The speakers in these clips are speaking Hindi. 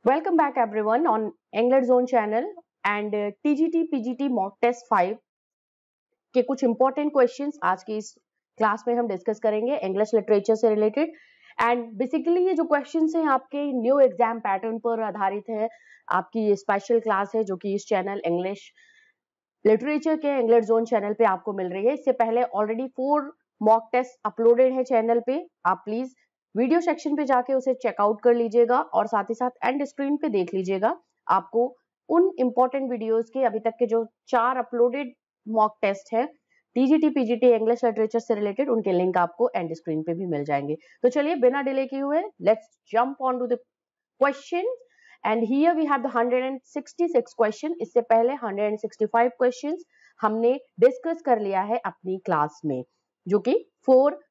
Welcome back everyone on Engler Zone channel and TGT PGT Mock Test 5 के कुछ इंपॉर्टेंट क्वेश्चंस आज की इस क्लास में हम डिस्कस करेंगे इंग्लिश लिटरेचर से रिलेटेड। एंड बेसिकली ये जो क्वेश्चंस हैं आपके न्यू एग्जाम पैटर्न पर आधारित है। आपकी ये स्पेशल क्लास है जो कि इस चैनल इंग्लिश लिटरेचर के इंग्लिश जोन चैनल पे आपको मिल रही है। इससे पहले ऑलरेडी 4 मॉक टेस्ट अपलोडेड है चैनल पे। आप प्लीज वीडियो सेक्शन पे जाके उसे चेकआउट कर लीजिएगा और साथ ही साथ एंड स्क्रीन पे देख लीजिएगा। आपको उन इंपॉर्टेंट वीडियोस के अभी तक के जो 4 अपलोडेड मॉक टेस्ट है टीजीटी पीजीटी इंग्लिश लिटरेचर से रिलेटेड, उनके लिंक आपको एंड स्क्रीन पे भी मिल जाएंगे। तो चलिए बिना डिले किए हुए let's jump on to the question. And here we have the 166 question. इससे पहले 165 क्वेश्चंस हमने डिस्कस कर लिया है अपनी क्लास में, जो कि 4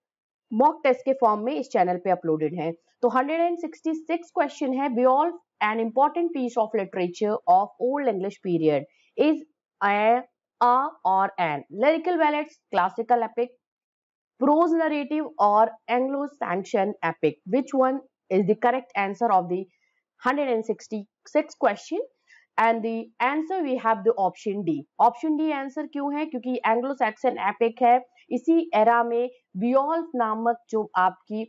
मॉक टेस्ट के फॉर्म में इस चैनल पे अपलोडेड है। तो 166 क्वेश्चन है। Beowulf, an important piece of literature of Old English period, is a or an lyrical ballads, classical epic, prose narrative or Anglo-Saxon epic. Which one is the correct answer of the 166 question? And the answer we have the option D. Option D answer क्यों है? क्योंकि एंग्लो सैक्सन एपिक है। इसी एरा में बियोल्फ नामक जो आपकी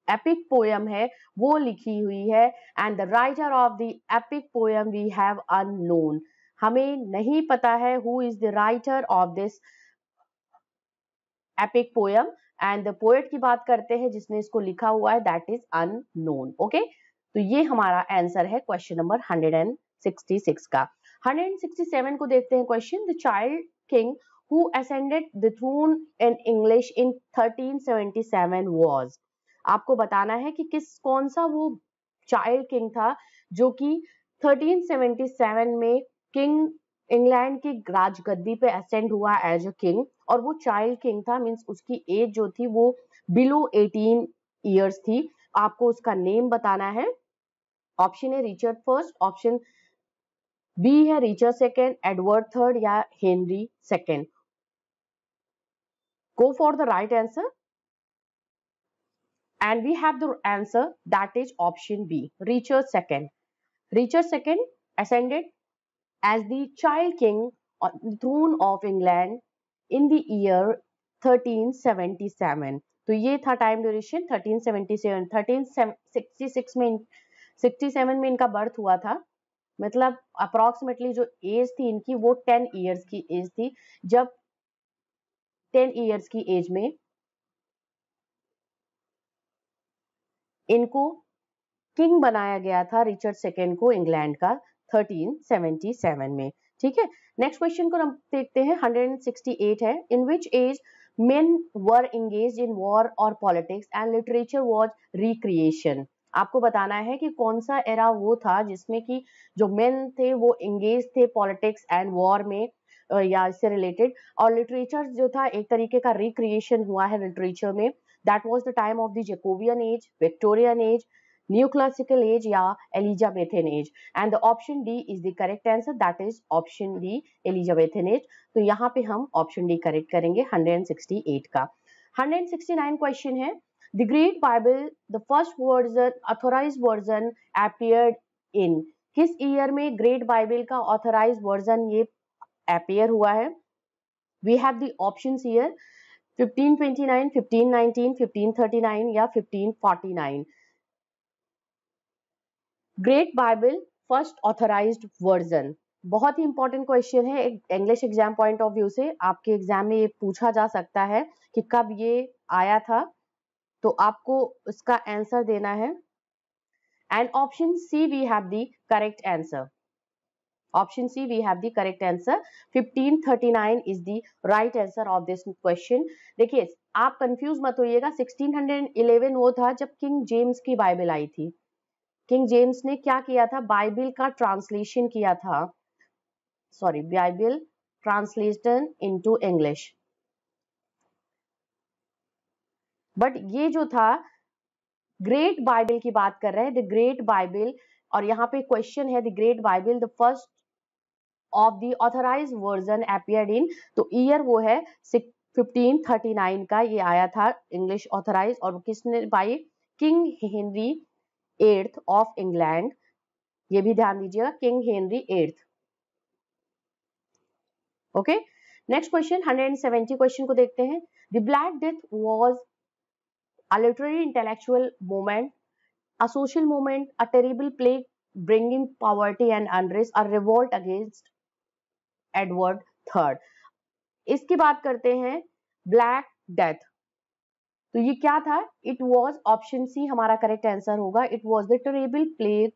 एपिक पोयम है वो लिखी हुई है। And the writer of the epic poem we have unknown. हमें नहीं पता है who is the writer of this epic poem. And the poet की बात करते हैं जिसने इसको लिखा हुआ है, दैट इज अननोन। ओके, तो ये हमारा आंसर है क्वेश्चन नंबर 166 का। 167 को देखते हैं question. The child king who ascended the throne in English in 1377 was. आपको बताना है कि कौन सा वो चाइल्ड किंग था जो कि 1377 में किंग इंग्लैंड की राजगद्दी पे असेंड हुआ एज अ किंग। और वो चाइल्ड किंग था, मींस उसकी एज जो थी वो बिलो 18 इयर्स थी। आपको उसका नेम बताना है। ऑप्शन है रिचर्ड फर्स्ट, ऑप्शन बी है रिचर्ड सेकेंड, एडवर्ड थर्ड या Henry second. Go for the right answer and we have the answer that is option B, Richard second. Richard second ascended as the child king on the throne of England in the year 1377। तो ये था टाइम ड्यूरेशन 1377। 1366 में 67 में इनका बर्थ हुआ था। मतलब अप्रोक्सीमेटली जो एज थी इनकी वो 10 इयर्स की एज थी, जब 10 इयर्स की एज में इनको किंग बनाया गया था रिचर्ड सेकेंड को इंग्लैंड का 1377 में। ठीक है, नेक्स्ट क्वेश्चन को हम देखते हैं। 168 है। In which age men were engaged in war और politics and literature was recreation. आपको बताना है कि कौन सा एरा वो था जिसमें कि जो मेन थे वो एंगेज थे पॉलिटिक्स एंड वॉर में या इससे रिलेटेड, और लिटरेचर जो था एक तरीके का रिक्रिएशन हुआ है लिटरेचर में। That was the time of the Jacobean age, Victorian age, new classical age या Elizabethan age. And the option D is the correct answer, that is option D, Elizabethan age. तो यहाँ पे हम ऑप्शन डी करेक्ट करेंगे 168 का। 169 क्वेश्चन है। The great Bible the first version authorise version appeared in. किस ईयर में ग्रेट बाइबल का ऑथोराइज वर्जन ये अपीयर हुआ है? We have the options here 1529, 1519, 1539 या 1549। Great Bible first authorised version बहुत ही इंपॉर्टेंट क्वेश्चन है। English exam point of view से आपके एग्जाम में ये पूछा जा सकता है कि कब ये आया था, तो आपको उसका आंसर देना है। And option C we have the correct answer. Option C we have the correct answer. 1539 is the right answer of this question. देखिए आप कंफ्यूज मत होइएगा। 1611 वो था जब किंग जेम्स की बाइबल आई थी। किंग जेम्स ने क्या किया था? बाइबल का ट्रांसलेशन किया था, sorry Bible translation into English. But ये जो था ग्रेट बाइबल की बात कर रहे हैं, द ग्रेट बाइबल। और यहाँ पे क्वेश्चन है the great Bible the first of the authorised version appeared इन, तो ईयर वो है 1539 का ये आया था इंग्लिश ऑथराइज। और किसने? By King Henry eighth of England, ये भी ध्यान दीजिएगा, King Henry eighth. Okay, next question 170 question को देखते हैं। The black death was a literary intellectual movement, a social movement, a terrible plague bringing poverty and unrest, a revolt against Edward third. इसकी बात करते हैं ब्लैक डेथ, तो ये क्या था? इट वॉज, ऑप्शन सी हमारा करेक्ट आंसर होगा, it was the terrible plague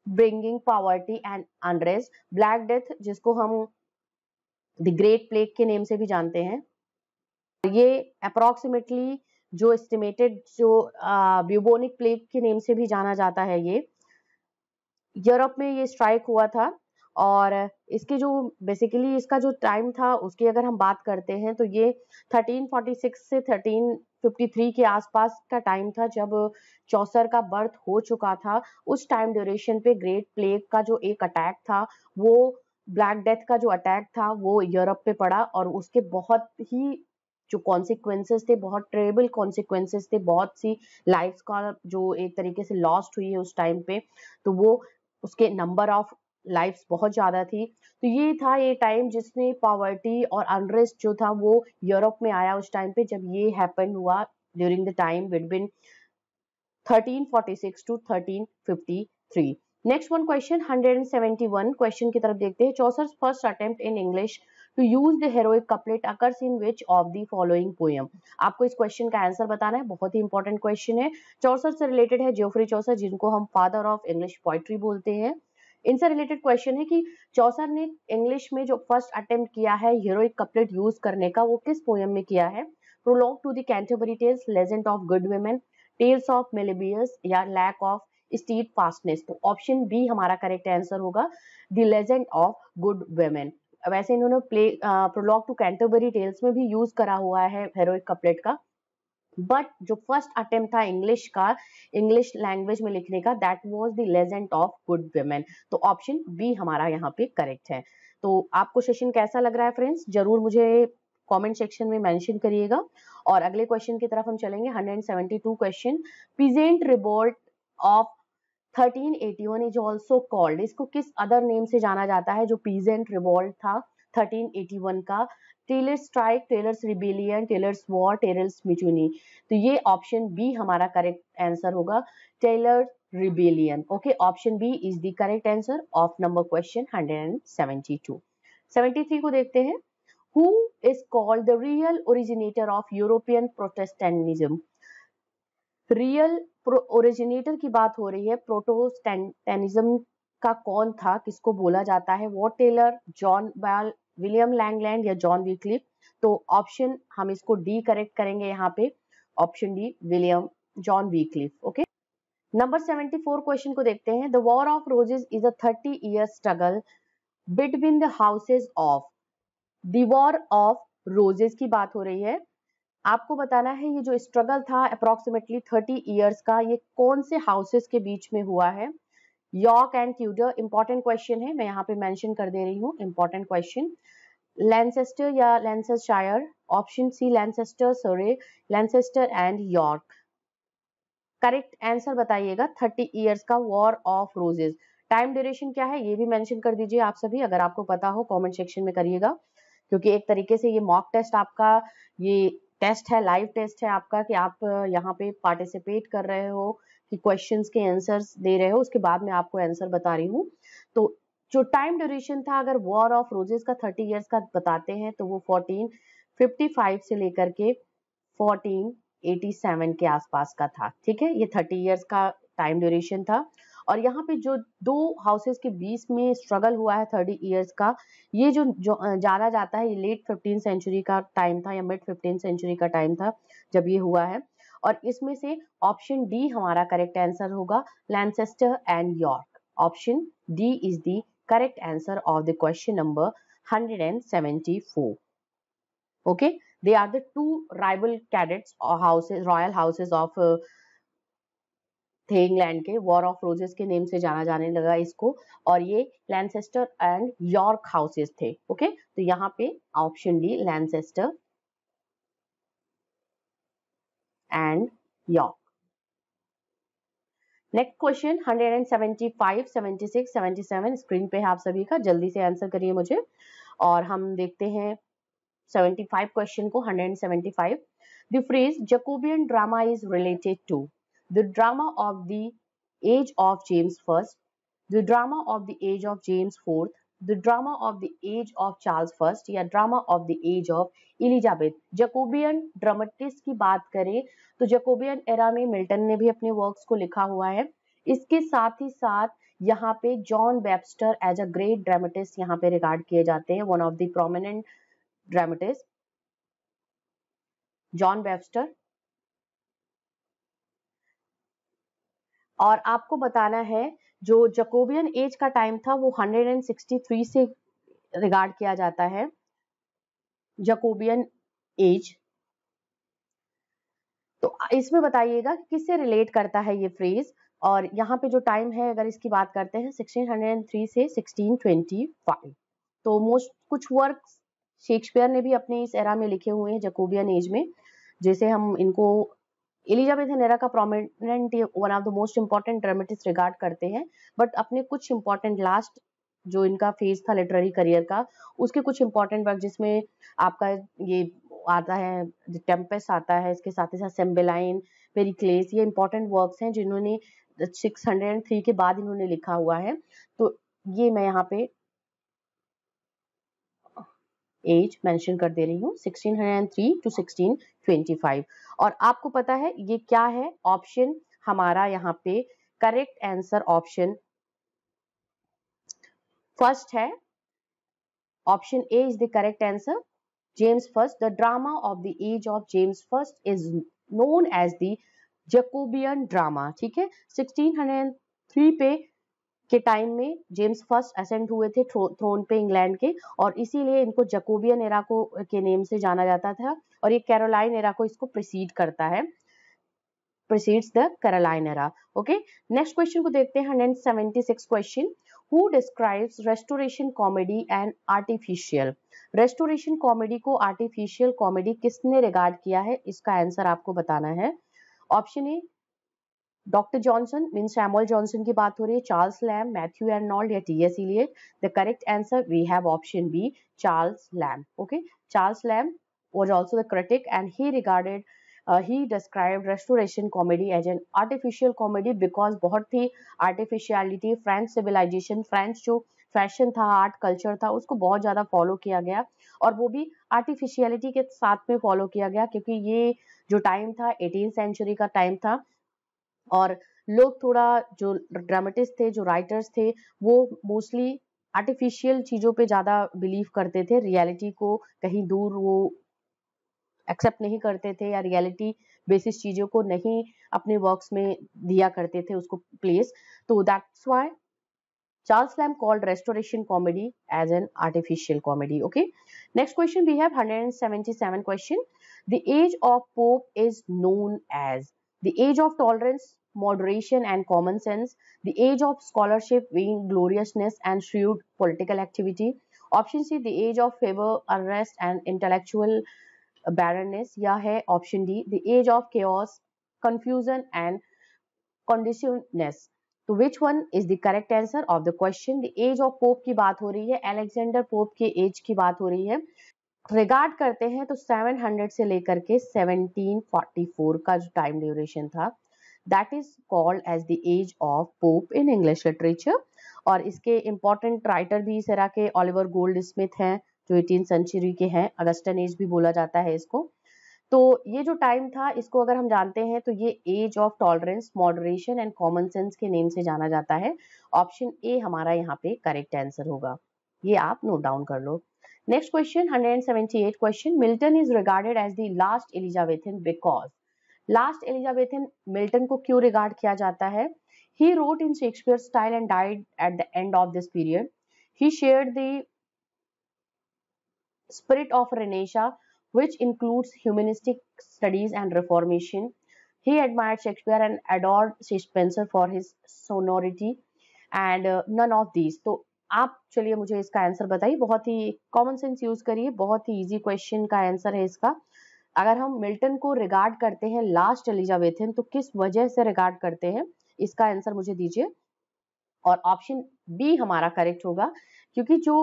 bringing poverty and unrest. Black death जिसको हम द ग्रेट प्लेग के नेम से भी जानते हैं, ये अप्रोक्सीमेटली जो एस्टिमेटेड जो ब्यूबोनिक प्लेग के नेम से भी जाना जाता है, ये यूरोप में ये स्ट्राइक हुआ था। और इसके जो बेसिकली इसका जो टाइम था उसकी अगर हम बात करते हैं तो ये 1346 से 1353 के आसपास का टाइम था, जब चौसर का बर्थ हो चुका था। उस टाइम ड्यूरेशन पे ग्रेट प्लेग का जो एक अटैक था, वो ब्लैक डेथ का जो अटैक था वो यूरोप पे पड़ा, और उसके बहुत ही जो कॉन्सिक्वेंसेस थे, बहुत ट्रेबल कॉन्सिक्वेंसेस थे, बहुत सी लाइफ्स का जो एक तरीके से लॉस्ट हुई है उस टाइम पे, तो वो उसके नंबर ऑफ लाइफ्स बहुत ज्यादा थी। तो ये था ये टाइम जिसने पॉवर्टी और अनरेस्ट जो था वो यूरोप में आया उस टाइम पे, जब ये हैपन हुआ during the time between 1346 to 1353। Next one question 171 question की तरफ देखते हैं। Chaucer's first attempt in English to use the heroic couplet occurs in which of the following poem. आपको इस क्वेश्चन का आंसर बताना है, बहुत ही इंपॉर्टेंट क्वेश्चन है। चौसर से रिलेटेड है जियोफ्री चौसर, जिनको हम फादर ऑफ इंग्लिश पोइट्री बोलते हैं। इनसे रिलेटेड क्वेश्चन है कि चौसर ने इंग्लिश में जो फर्स्ट अटेम्प्ट किया है हीरोइक कपलेट यूज करने का, वो किस पोएम में किया है? Prologue to the Canterbury Tales, legend of good women, tales of Melibeus, या लैक ऑफ स्टीड फास्टनेस। तो ऑप्शन बी हमारा करेक्ट आंसर होगा, the legend of good women. वैसे इन्होंने प्रोलॉग टू कैंटरबरी टेल्स में भी यूज करा हुआ है हेरोइक कपलेट का, बट जो फर्स्ट अटेम्प्ट था इंग्लिश का, इंग्लिश लैंग्वेज में लिखने का, that was the legend of good women. तो ऑप्शन बी हमारा यहाँ पे करेक्ट है। तो आपको सेशन कैसा लग रहा है फ्रेंड्स, जरूर मुझे कमेंट सेक्शन में मेंशन करिएगा। और अगले क्वेश्चन की तरफ हम चलेंगे। 172 question, peasant revolt of 1381 is also called, इसको किस अदर नेम से जाना जाता है? जो पीजेंट रिवोल्ट था 1381 का, Tyler's strike, Tyler's rebellion, Tyler's war, Tyler's mutiny. तो ये ऑप्शन बी हमारा करेक्ट आंसर होगा, Tyler's rebellion. Okay, option B is the correct answer of number question 172। 73 को देखते हैं। Who is called the real originator of European Protestantism? Real originator की बात हो रही है, प्रोटेस्टेंटिज्म का कौन था, किसको बोला जाता है? वॉट टेलर, जॉन बैल, विलियम लैंगलैंड, या जॉन विक्लिफ। तो ऑप्शन हम इसको डी करेक्ट करेंगे यहाँ पे, option D William John Wycliffe. Okay, number 74 question को देखते हैं। The war of roses is a 30-year struggle between the houses of, the war of roses की बात हो रही है। आपको बताना है ये जो स्ट्रगल था अप्रोक्सीमेटली 30 इयर्स का, ये कौन से हाउसेस के बीच में हुआ है? York and Tudor, important question है, मैं यहाँ पे मेंशन कर दे रही हूँ, इंपॉर्टेंट क्वेश्चन। लैनचेस्टर या लैंसेस्टायर, ऑप्शन सी लैनचेस्टर, सरे, लैनचेस्टर एंड यॉर्क। करेक्ट आंसर बताइएगा। 30 इयर्स का war of roses, time duration क्या है ये भी मेंशन कर दीजिए आप सभी, अगर आपको पता हो कमेंट सेक्शन में करिएगा, क्योंकि एक तरीके से ये मॉक टेस्ट आपका, ये टेस्ट है, लाइव टेस्ट है आपका, कि आप यहाँ पे पार्टिसिपेट कर रहे हो, कि क्वेश्चंस के आंसर्स दे रहे हो, उसके बाद मैं आपको आंसर बता रही हूँ। तो जो टाइम ड्यूरेशन था, अगर वॉर ऑफ रोजेस का 30 इयर्स का बताते हैं, तो वो 1455 से लेकर के 1487 के आसपास का था। ठीक है, ये 30 इयर्स का टाइम ड्यूरेशन था। और यहाँ पे जो दो हाउसेस के बीच में स्ट्रगल हुआ है 30 इयर्स का, ये जो जाना जाता है, ये लेट 15 सेंचुरी का टाइम था या मिड 15 सेंचुरी का टाइम था जब ये हुआ है। और इसमें से ऑप्शन डी हमारा करेक्ट आंसर होगा, Lancaster and York. Option D is the correct answer of the question number 174। okay, they are the two rival cadets or houses, royal houses of थे इंग्लैंड के, वॉर ऑफ रोजेस के नेम से जाना जाने लगा इसको, और ये लैनचेस्टर एंड यॉर्क हाउसेस थे। ओके, तो यहाँ पे option D Lancaster and York. Next question 175, 76, 77 screen पे है आप सभी का, जल्दी से आंसर करिए मुझे। और हम देखते हैं 75 क्वेश्चन को। 175, the phrase Jacobean drama is related to the drama of the age of James first, the drama of the age of James fourth, the drama of the age of Charles first, या drama of the age of Elizabeth. Jacobean dramatist की बात करें तो जैकोबियन एरा में मिल्टन ने भी अपने वर्क्स को लिखा हुआ है। इसके साथ ही साथ यहाँ पे John Webster as a great dramatist यहाँ पे रिगार्ड किए जाते हैं, one of the prominent dramatist John Webster. और आपको बताना है जो जैकोबियन एज का टाइम था वो 163 से रिगार्ड किया जाता है, जैकोबियन एज। तो इसमें बताइएगा किससे रिलेट करता है ये फ्रेज। और यहाँ पे जो टाइम है अगर इसकी बात करते हैं 1603 से 1625। तो मोस्ट कुछ वर्क शेक्सपियर ने भी अपने इस एरा में लिखे हुए हैं जैकोबियन एज में, जैसे हम इनको एलिजाबेथन एरा का prominent one of the most important dramatist regard करते हैं। बट अपने कुछ इंपॉर्टेंट लास्ट जो इनका फेज था लिटरेरी करियर का, उसके कुछ इंपॉर्टेंट वर्क जिसमें आपका ये आता है टेम्पेस्ट आता है, इसके साथ ही साथ सिम्बेलाइन, पेरिक्लेस, ये इंपॉर्टेंट वर्क्स हैं जिन्होंने 603 के बाद इन्होंने लिखा हुआ है। तो ये मैं यहाँ पे एज मेंशन कर दे रही हूँ 1603 टू 1625। और आपको पता है ये क्या है, ऑप्शन हमारा यहाँ पे करेक्ट आंसर ऑप्शन फर्स्ट है। Option A is the correct answer. James I, the drama of the age of James I is known as the Jacobean drama। ठीक है, 1603 पे के टाइम में जेम्स फर्स्ट असेंट हुए थे थ्रोन पे इंग्लैंड के, और इसीलिए इनको जैकोबियन एरा को के नेम से जाना जाता था। और ये कैरोलाइन एरा को इसको प्रीसीड करता है, precedes the Caroline era। Okay, next question को देखते हैं 176 question। Who describes restoration comedy and artificial? restoration comedy को artificial comedy किसने रिगार्ड किया है, इसका आंसर आपको बताना है। Option A doctor Johnson mean Samuel Johnson की बात हो रही है, चार्ल्स लैम, मैथ्यू अर्नोल्ड या T S. Eliot. The correct answer we have option B, Charles Lamb. Okay, Charles Lamb was also the critic and he described restoration comedy as an artificial comedy because बहुत ही artificiality, फ्रेंच civilization, फ्रेंच जो फैशन था, आर्ट कल्चर था, उसको बहुत ज्यादा फॉलो किया गया, और वो भी आर्टिफिशियलिटी के साथ में फॉलो किया गया, क्योंकि ये जो टाइम था 18th सेंचुरी का टाइम था, और लोग थोड़ा जो ड्रामेटिस्ट थे, जो राइटर्स थे, वो मोस्टली आर्टिफिशियल चीजों पे ज्यादा बिलीव करते थे, रियलिटी को कहीं दूर वो एक्सेप्ट नहीं करते थे, या रियलिटी बेसिस चीजों को नहीं अपने वर्क्स में दिया करते थे उसको प्लेस। तो that's why Charles Lamb called restoration comedy as an artificial comedy। Okay, next question we have 177 question। The age of Pope is known as the age of tolerance, moderation and common sense, the age of scholarship, vaingloriousness and shrewd political activity। Option C, the age of favor, unrest and intellectual barrenness, या है option D, the age of chaos, confusion and conditionedness। तो which one is the correct answer of the question. The age of Pope की बात हो रही है, अलेक्जेंडर पोप के एज की बात हो रही है। रिगार्ड करते हैं तो 700 से लेकर के 1744 का जो टाइम ड्यूरेशन था, that is called as the age of Pope in English literature. और इसके इंपॉर्टेंट राइटर भी इस एरा के ओलिवर गोल्ड स्मिथ हैं, जो 18th सेंचुरी के हैं, अगस्टन एज भी बोला जाता है इसको। तो ये जो टाइम था, इसको अगर हम जानते हैं तो ये age of tolerance, moderation and common sense के नेम से जाना जाता है। ऑप्शन ए हमारा यहाँ पे करेक्ट आंसर होगा, ये आप नोट डाउन कर लो। Next question 178 question. Milton is regarded as the last Elizabethan because. Last Elizabethan Milton को क्यों रिगार्ड किया जाता है? He wrote in Shakespeare style and died at the end of this period. He shared the spirit of Renaissance, which includes humanistic studies and reformation. He admired Shakespeare and adored Spenser for his sonority and none of these। तो आप चलिए मुझे इसका आंसर बताइए, बहुत ही कॉमन सेंस यूज करिए, बहुत ही इजी क्वेश्चन का आंसर है इसका। अगर हम मिल्टन को रिगार्ड करते हैं लास्ट एलिजाबेथन, तो किस वजह से रिगार्ड करते हैं, इसका आंसर मुझे दीजिए। और ऑप्शन बी हमारा करेक्ट होगा, क्योंकि जो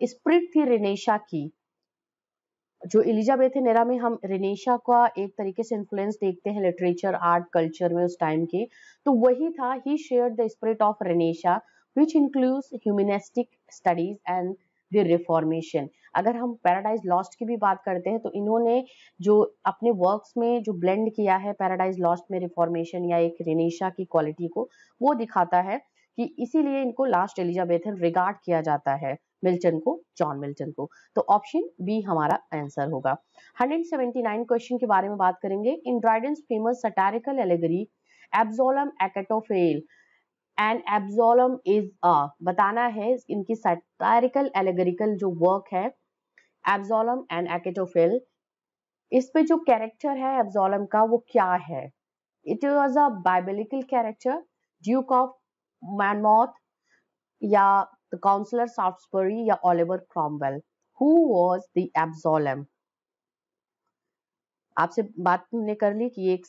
स्पिरिट थी रेनेशा की, जो एलिजाबेथेनेरा में हम रेनेशा का एक तरीके से इन्फ्लुएंस देखते हैं लिटरेचर, आर्ट, कल्चर में उस टाइम के, तो वही था। He shared the spirit of Renaissance which includes humanistic studies and the reformation. अगर हम पैराडाइज लॉस्ट की भी बात करते हैं तो इन्होंने जो अपने वर्क्स में जो ब्लेंड किया है पैराडाइज लॉस्ट में रिफॉर्मेशन या एक रेनेशा की क्वालिटी को, वो दिखाता है कि इसीलिए इनको लास्ट एलिजाबेथन रिगार्ड किया जाता है, मिल्टन को, जॉन मिल्टन को। तो ऑप्शन बी हमारा आंसर होगा। 179 क्वेश्चन के बारे में बात करेंगे। In Dryden's famous satirical allegory Absalom Achitophel and Absalom is a, बताना है इनकी सटारिकल एलेगरिकल जो वर्क है एब्सोलम एंड एक्टोफेल, इस पे जो कैरेक्टर है एब्सोलम का वो क्या है। It was a biblical character, Duke of Monmouth, या द काउंसलर सॉफ्टसबरी, या Oliver Cromwell. Who was the Absalom? आपसे बात हमने कर ली कि ये एक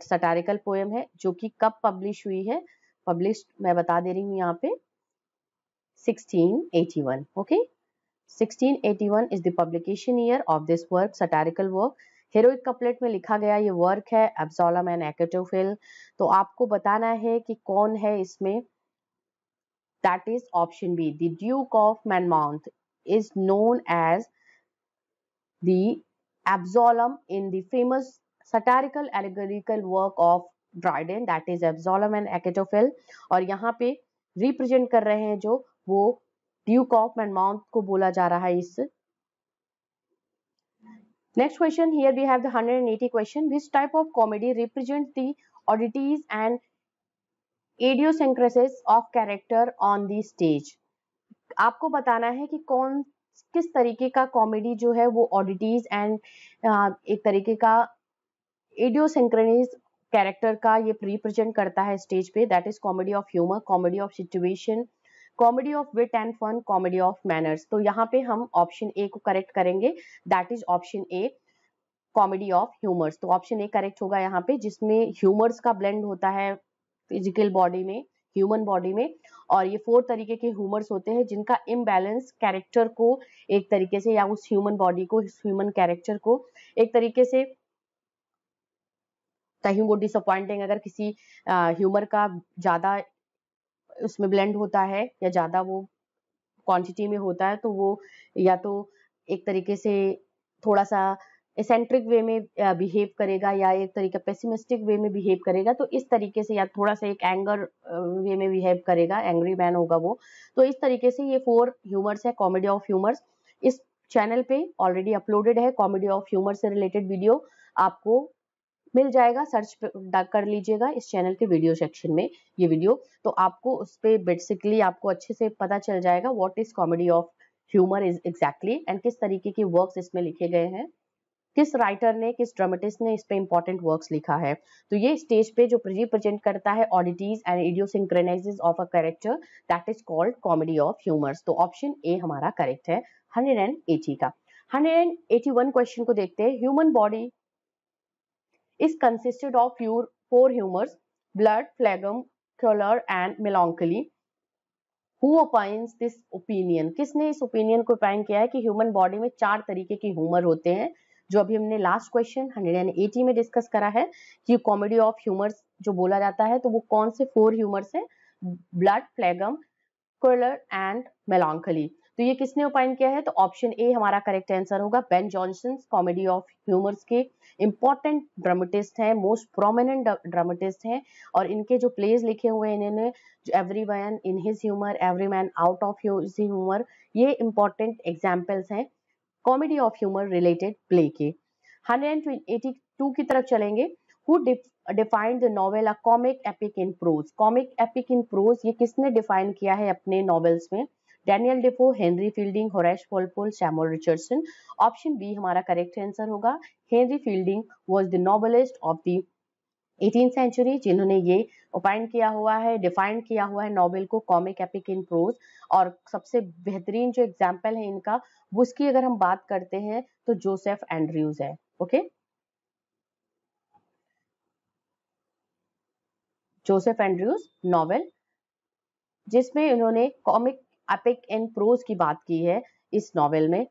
सटारिकल पोएम है जो कि कब पब्लिश हुई है। पब्लिश मैं बता दे रही हूँ यहाँ पे 1681। Okay, 1681 is the publication year of this work, satirical work. Heroic couplet में लिखा गया ये वर्क है एब्सोलम एंड एक्टोफिल। तो आपको बताना है कि कौन है इसमें। That is option B. The Duke of Monmouth is known as the Absalom in the famous satirical allegorical work of Dryden, that is Absalom and Achitophel। और यहाँ पे रिप्रेजेंट कर रहे हैं जो वो ड्यूक ऑफ मैनमाउथ को बोला जा रहा है इस। Next question, here we have the 180 question. Which type of comedy represents the oddities and idiosyncrasies of character on the stage? आपको बताना है कि कौन किस तरीके का कॉमेडी जो है वो ऑडिटीज एंड एक तरीके का इडियोसिंक्रेनीज कैरेक्टर का ये रिप्रेजेंट करता है स्टेज पे। That is comedy of humour, comedy of situation, comedy of wit and fun, comedy of manners. तो यहाँ पे हम ऑप्शन ए को करेक्ट करेंगे, that is option A, comedy of humours. तो ऑप्शन ए करेक्ट होगा यहाँ पे, जिसमें ह्यूमर्स का ब्लेंड होता है फिजिकल बॉडी में, ह्यूमन बॉडी में। और ये 4 तरीके के ह्यूमर्स होते हैं जिनका इम्बैलेंस कैरेक्टर को एक तरीके से, या उस ह्यूमन बॉडी को, ह्यूमन कैरेक्टर को एक तरीके से, कहीं वो डिसअपॉइंटिंग अगर किसी ह्यूमर का ज्यादा उसमें ब्लेंड होता है या ज्यादा वो क्वांटिटी में होता है तो वो या तो एक तरीके से थोड़ा सा एसेंट्रिक वे में बिहेव करेगा या एक तरीका पेसिमिस्टिक वे में बिहेव करेगा। तो इस तरीके से, या थोड़ा सा एक एंगर वे में बिहेव करेगा, एंग्री मैन होगा वो। तो इस तरीके से ये 4 ह्यूमर्स है, कॉमेडी ऑफ ह्यूमर्स। इस चैनल पे ऑलरेडी अपलोडेड है कॉमेडी ऑफ ह्यूमर से रिलेटेड वीडियो, आपको मिल जाएगा, सर्च कर लीजिएगा इस चैनल के वीडियो सेक्शन में ये वीडियो। तो आपको उस पे बेसिकली आपको अच्छे से पता चल जाएगा what is comedy of humour is exactly, and किस तरीके के वर्क्स इसमें लिखे गए हैं, किस राइटर ने, किस ड्रामेटिस्ट ने इस पे इंपॉर्टेंट वर्क्स लिखा है। तो ये स्टेज पे जो रिप्रेजेंट करता है oddities and idiosyncrasies of a character, that is called comedy of humours. तो ऑप्शन ए हमारा करेक्ट है 180 का। 181 क्वेश्चन को देखते हैं। Human body is consisted of 4 humors: blood, phlegm, choler and melancholy. Who opines this opinion? किसने इस ओपिनियन को ओपाइन किया है कि ह्यूमन बॉडी में 4 तरीके के ह्यूमर होते हैं, जो अभी हमने लास्ट क्वेश्चन 180 में डिस्कस करा है कि कॉमेडी ऑफ ह्यूमर्स जो बोला जाता है तो वो कौन से 4 ह्यूमर्स हैं? Blood, phlegm, choler and melancholy. तो ये किसने ओपाइन किया है? तो ऑप्शन ए हमारा करेक्ट आंसर होगा। Ben Jonson comedy of humours के इंपॉर्टेंट ड्रामेटिस्ट हैं, मोस्ट प्रोमिनेंट ड्रामेटिस्ट हैं, और इनके जो प्लेज लिखे हुए हैं इन्होंने, every man in his humour, every man out of his humour, ये इंपॉर्टेंट एग्जाम्पल्स हैं comedy of humour related play के। 182 की तरफ चलेंगे। Who defined the novel a comic epic in prose? Comic epic in prose ये किसने डिफाइन किया है अपने नॉवेल्स में? Daniel Defoe, Henry Fielding, Horace Walpole, Samuel Richardson. Option B हमारा करेक्ट आंसर होगा। Henry Fielding was the novelist of the 18th century, जिन्होंने ये ओपाइन किया हुआ है, डिफाइन किया हुआ है नॉवेल को कॉमिक एपिक इन प्रोज। और सबसे बेहतरीन जो एग्जाम्पल है इनका, वो उसकी अगर हम बात करते हैं तो जोसेफ एंड्रयूज है। ओके, जोसेफ एंड्रयूज नॉवेल, जिसमें इन्होंने कॉमिक एपिक एंड प्रोज की बात की है इस नॉवेल में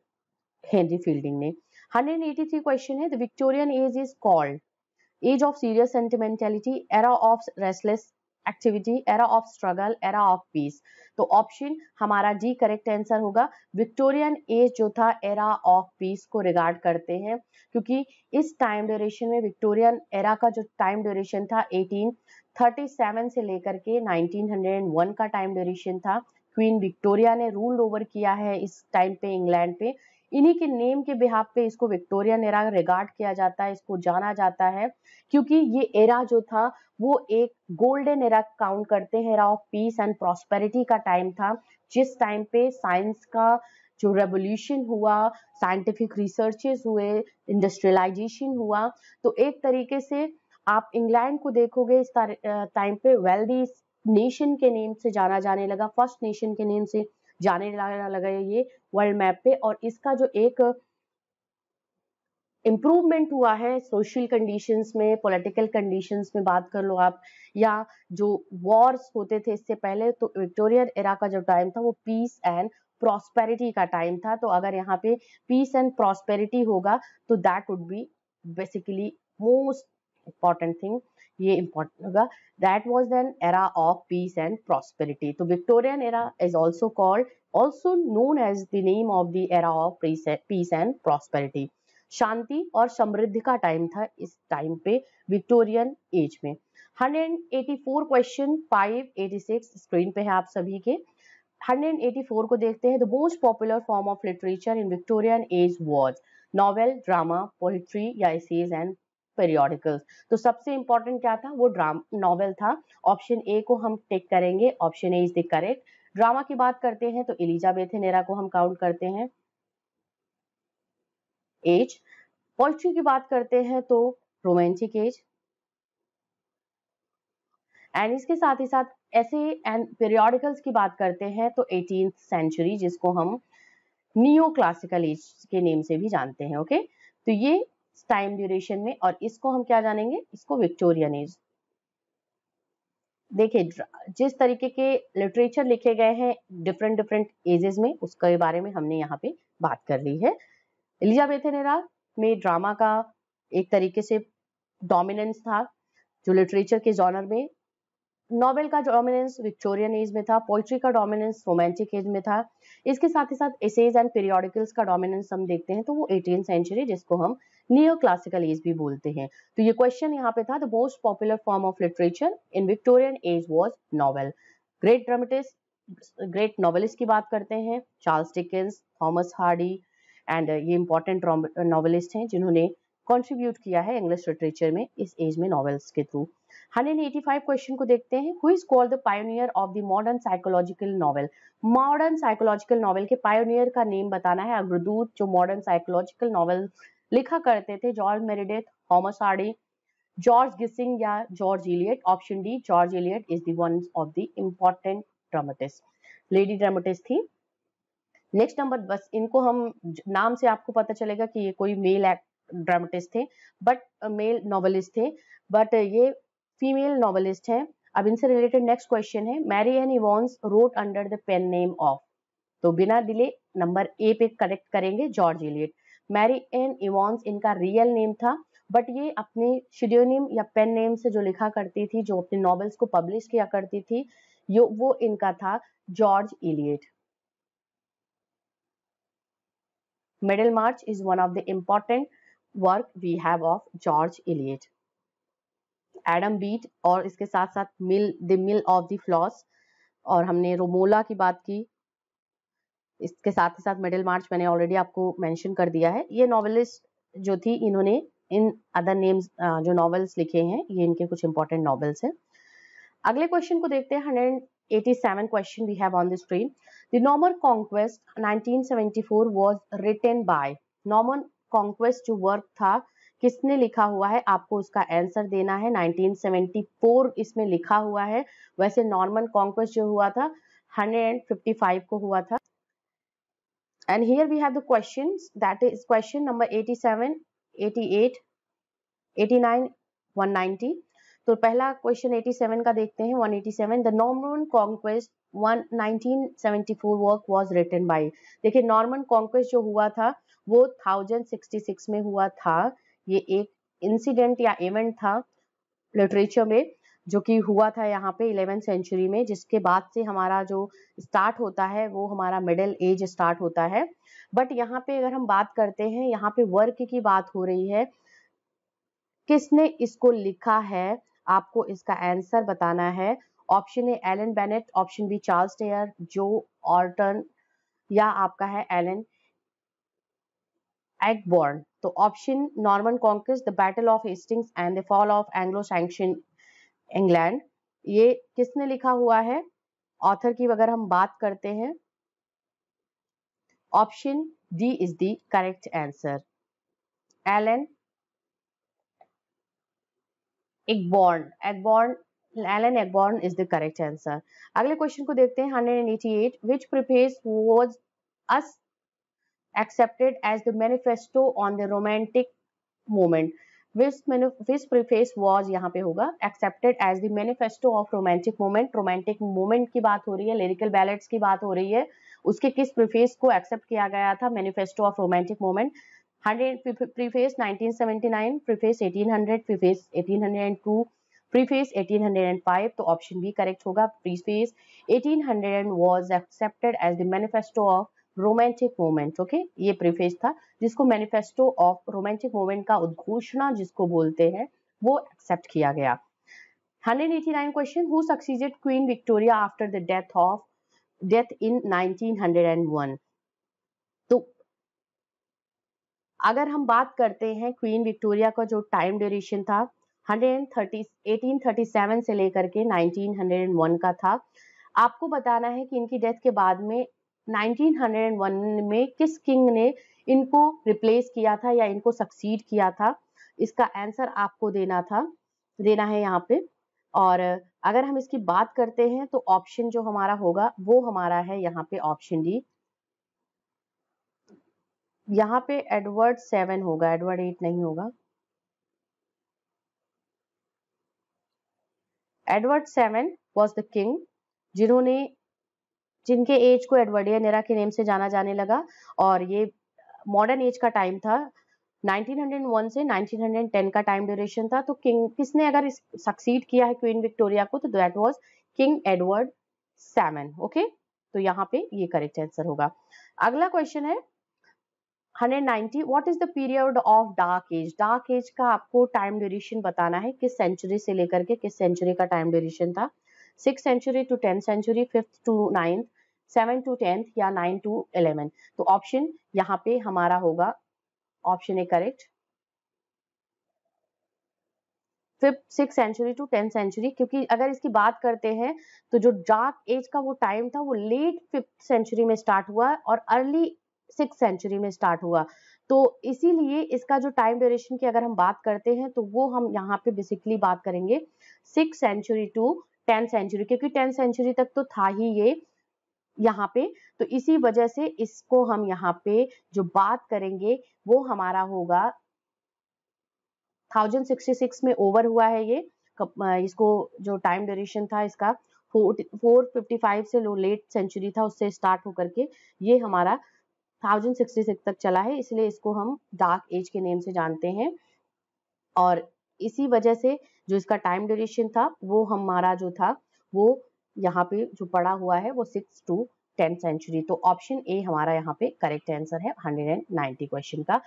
हेनरी फील्डिंग ने। 183 क्वेश्चन है, the Victorian age is called age of serious sentimentality, era of restless activity, era of struggle, era of peace. तो ऑप्शन हमारा जी करेक्ट आंसर होगा। विक्टोरियन एज जो था एरा ऑफ पीस को रिगार्ड करते हैं, क्योंकि इस टाइम ड्यूरेशन में विक्टोरियन एरा का जो टाइम ड्यूरेशन था 1837 से लेकर के 1901 का टाइम ड्यूरेशन था। क्वीन विक्टोरिया ने रूल ओवर किया है इस टाइम पे इंग्लैंड पे। इन्हीं के नेम के बिहाफ पे इसको विक्टोरियन एरा रिगार्ड किया जाता है, इसको जाना जाता है, क्योंकि ये एरा जो था वो एक गोल्डन एरा काउंट करते हैं, era of piece and prosperity का टाइम था, जिस टाइम पे साइंस का जो रेवोल्यूशन हुआ, साइंटिफिक रिसर्चेस हुए, इंडस्ट्रियलाइजेशन हुआ। तो एक तरीके से आप इंग्लैंड को देखोगे इस टाइम पे वेल्दी नेशन के नेम से जाना जाने लगा, फर्स्ट नेशन के नेम से जाने लगा ये वर्ल्ड मैप पे। और इसका जो एक इम्प्रूवमेंट हुआ है सोशल कंडीशंस में, पॉलिटिकल कंडीशंस में बात कर लो आप, या जो वॉर्स होते थे इससे पहले, तो विक्टोरियन एरा का जो टाइम था वो पीस एंड प्रॉस्पेरिटी का टाइम था। तो अगर यहाँ पे पीस एंड प्रॉस्पेरिटी होगा तो that would be basically most important thing, ये important होगा। That was an era of peace and prosperity. तो Victorian era is also called, also known as the name of the era of peace and prosperity. शांति और समृद्धि का टाइम था इस टाइम पे विक्टोरियन एज में। 184 क्वेश्चन 586 स्क्रीन पे है आप सभी के। 184 को देखते हैं। The most popular form of literature in Victorian age was novel, drama, poetry या एसेज एंड पेरियोडिकल्स। तो सबसे इंपॉर्टेंट क्या था, वो नॉवेल था। ऑप्शन ए को हम टिक करेंगे, option A is the correct. Drama की बात करते हैं तो एलिजाबेथन एरा को हम काउंट करते हैं एज। पोएट्री की बात करते हैं तो रोमांटिक एज, एंड इसके साथ ही साथ ऐसे एंड पीरियोडिकल्स की बात करते हैं तो 18th सेंचुरी, जिसको हम नियो क्लासिकल एज के नेम से भी जानते हैं। ओके, तो ये टाइम ड्यूरेशन में, और इसको हम क्या जानेंगे, इसको विक्टोरियन एज। देखिए जिस तरीके के लिटरेचर लिखे गए हैं डिफरेंट डिफरेंट एजेस में, उसके बारे में हमने यहाँ पे बात कर ली है। एलिजाबेथन एरा में ड्रामा का एक तरीके से डोमिनेंस था जो लिटरेचर के जॉनर में, नॉवेल का डोमिनेंस विक्टोरियन एज में था, पोइट्री का डोमिनेंस रोमांटिक एज में था। इसके साथ ही साथ एसेज एंड पीरियोडिकल्स का डोमिनेंस हम देखते हैं तो वो 18th सेंचुरी, जिसको हम नियो क्लासिकल एज भी बोलते हैं। तो ये क्वेश्चन यहाँ पे था, the most popular form of literature in Victorian age was novel. Great dramatist, great novelist की बात करते हैं, Charles Dickens, Thomas Hardy, and ये इंपॉर्टेंट नॉवेलिस्ट हैं जिन्होंने कंट्रीब्यूट किया है इंग्लिश लिटरेचर में इस एज में नॉवेल्स के थ्रू। 185 क्वेश्चन को देखते हैं। Who is called the pioneer of the modern psychological novel. Modern psychological novel के पायोनियर का नेम बताना है। अग्रदूत जो मॉडर्न साइकोलॉजिकल नॉवेल लिखा करते थे, George Meredith, Thomas Hardy, George Gissing या George Eliot. Option D George Eliot is the one of the important dramatist, lady dramatist थी। नेक्स्ट नंबर, बस इनको हम नाम से आपको पता चलेगा कि ये कोई मेल ड्रामेटिस्ट थे, बट मेल नॉवेलिस्ट थे, बट ये फीमेल नॉवेलिस्ट हैं। अब इनसे रिलेटेड नेक्स्ट क्वेश्चन है, Mary Ann Evans wrote under the pen name of. तो बिना डिले नंबर ए पे करेक्ट करेंगे, George Eliot. Mary Ann Evans इनका रियल नेम था, बट ये अपने शिड्योनिम या पेन नेम से जो लिखा करती थी, जो अपने नॉवेल्स को पब्लिश किया करती थी, वो इनका था George Eliot. Middlemarch is one of the important work we have of George Eliot. Adam Bede और इसके साथ साथ the mill of the floss, और हमने रोमोला की बात की। इसके साथ ही साथ मिडिल मार्च मैंने ऑलरेडी आपको मेंशन कर दिया है। ये नॉवेलिस्ट जो थी, इन्होंने इन अदर नेम्स जो नॉवेल्स लिखे हैं, ये इनके कुछ इंपॉर्टेंट नॉवेल्स हैं। अगले क्वेश्चन को देखते हैं। 187 question we have on the screen. The Norman conquest 1974 was written by. Norman conquest जो वर्क था किसने लिखा हुआ है, आपको उसका आंसर देना है। 1974 इसमें लिखा हुआ है। वैसे नॉर्मन कॉन्क्वेस्ट जो हुआ था 155 को हुआ था। And here we have the questions, that is question number 87, 88, 89, 190। तो पहला क्वेश्चन 87 का देखते हैं। 187 the Norman conquest 1974 work was written by. देखिए नॉर्मन कॉन्क्वेस्ट जो हुआ था वो 1066 में हुआ था। ये एक इंसिडेंट या इवेंट था लिटरेचर में जो कि हुआ था यहाँ पे 11th सेंचुरी में, जिसके बाद से हमारा जो स्टार्ट होता है वो हमारा मिडिल एज स्टार्ट होता है। बट यहाँ पे अगर हम बात करते हैं, यहाँ पे वर्क की बात हो रही है, किसने इसको लिखा है, आपको इसका आंसर बताना है। Option A Alan Bennett, option B Charles Dyer, Joe Orton, या आपका है एलन एगबॉर्न। तो option Norman Conquest, the battle of Hastings and the fall of Anglo Saxon England, ये किसने लिखा हुआ है? ऑथर की अगर हम बात करते हैं, option D is the correct answer, Alan Ayckbourn. Alan Ayckbourn is the correct answer. अगले क्वेश्चन को देखते हैं 188 which preface was as accepted as the manifesto on the romantic movement। Which preface was यहाँ पे होगा accepted as the manifesto of romantic movement। romantic movement की बात हो रही है, lyrical ballads की बात हो रही है, उसके किस preface को accept किया गया था? manifesto of romantic movement। 100 preface 1979, preface 1800, preface 1802, preface 1805। तो ऑप्शन बी करेक्ट होगा, preface 1800 was accepted as the manifesto of romantic movement. Okay, ये प्रीफेस था जिसको मैनिफेस्टो ऑफ रोमांटिक मूवमेंट का उद्घोषणा जिसको बोलते हैं वो एक्सेप्ट किया गया। 189 question who succeeded queen Victoria after the death in 1901। तो अगर हम बात करते हैं क्वीन विक्टोरिया का जो टाइम ड्यूरेशन था 1837 से लेकर के 1901 का था। आपको बताना है कि इनकी डेथ के बाद में 1901 में किस किंग ने इनको रिप्लेस किया था या इनको सक्सीड किया था। इसका आंसर आपको देना है यहाँ पे। और अगर हम इसकी बात करते हैं तो ऑप्शन जो हमारा होगा वो हमारा है यहाँ पे ऑप्शन डी। यहाँ पे एडवर्ड 7 होगा, एडवर्ड 8 नहीं होगा। एडवर्ड 7 वॉज द किंग जिनके एज को एडवर्डियन एरा के नेम से जाना जाने लगा, और ये मॉडर्न एज का टाइम था। 1901 से 1910 का टाइम ड्यूरेशन था। तो किंग किसने अगर सक्सीड किया है क्वीन विक्टोरिया को, तो that was king Edward 7। Okay, तो यहाँ पे ये करेक्ट आंसर होगा। अगला क्वेश्चन है 190 what is the period of dark age. Dark age का आपको टाइम ड्यूरेशन बताना है, किस सेंचुरी से लेकर के किस सेंचुरी का टाइम ड्यूरेशन था। 6th century to 10th century, 5th to 9th, 7th to 10th, या 9 टू 11। तो ऑप्शन यहाँ पे हमारा होगा option A correct, 6th century to 10th century. क्योंकि अगर इसकी बात करते हैं तो जो डार्क एज का वो टाइम था वो लेट 5th सेंचुरी में स्टार्ट हुआ और अर्ली 6th सेंचुरी में स्टार्ट हुआ। तो इसीलिए इसका जो टाइम ड्यूरेशन की अगर हम बात करते हैं तो वो हम यहाँ पे बेसिकली बात करेंगे 6th century to 10th century, क्योंकि 10th सेंचुरी तक तो था ही ये यहाँ पे। तो इसी वजह से इसको हम यहाँ पे जो बात करेंगे वो हमारा होगा 1066 में ओवर हुआ है ये। इसको जो टाइम ड्यूरेशन था इसका 455 से लो लेट सेंचुरी था, उससे स्टार्ट होकर के ये हमारा 1066 तक चला है, इसलिए इसको हम डार्क एज के नेम से जानते हैं। और इसी वजह से जो इसका टाइम ड्यूरेशन था वो हमारा जो था वो यहाँ पे जो पड़ा हुआ है वो 6 टू 10th सेंचुरी। तो ऑप्शन ए हमारा यहाँ पे करेक्ट आंसर है 190 क्वेश्चन का।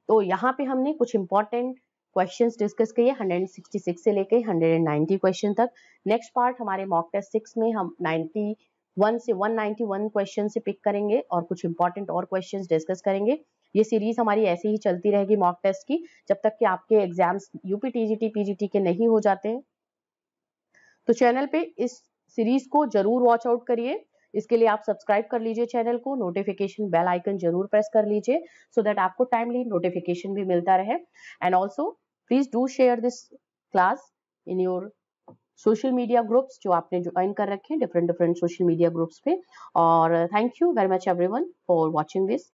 तो यहाँ पे हमने कुछ इंपॉर्टेंट क्वेश्चंस डिस्कस किए 166 से लेके 190 क्वेश्चन तक। नेक्स्ट पार्ट हमारे मॉक टेस्ट 6 में हम 91 से 191 क्वेश्चन से पिक करेंगे और कुछ इंपॉर्टेंट और क्वेश्चंस डिस्कस करेंगे। ये सीरीज हमारी ऐसे ही चलती रहेगी मॉक टेस्ट की, जब तक कि आपके एग्जाम्स यूपी टीजीटी पीजीटी के नहीं हो जाते हैं। तो चैनल पे इस सीरीज को जरूर वॉच आउट करिए। इसके लिए आप सब्सक्राइब कर लीजिए चैनल को, नोटिफिकेशन बेल आइकन जरूर प्रेस कर लीजिए सो दैट आपको टाइमली नोटिफिकेशन भी मिलता रहे। And also please do share this class in your social media groups जो आपने ज्वाइन कर रखे हैं डिफरेंट सोशल मीडिया ग्रुप्स पे। और thank you very much everyone for watching this.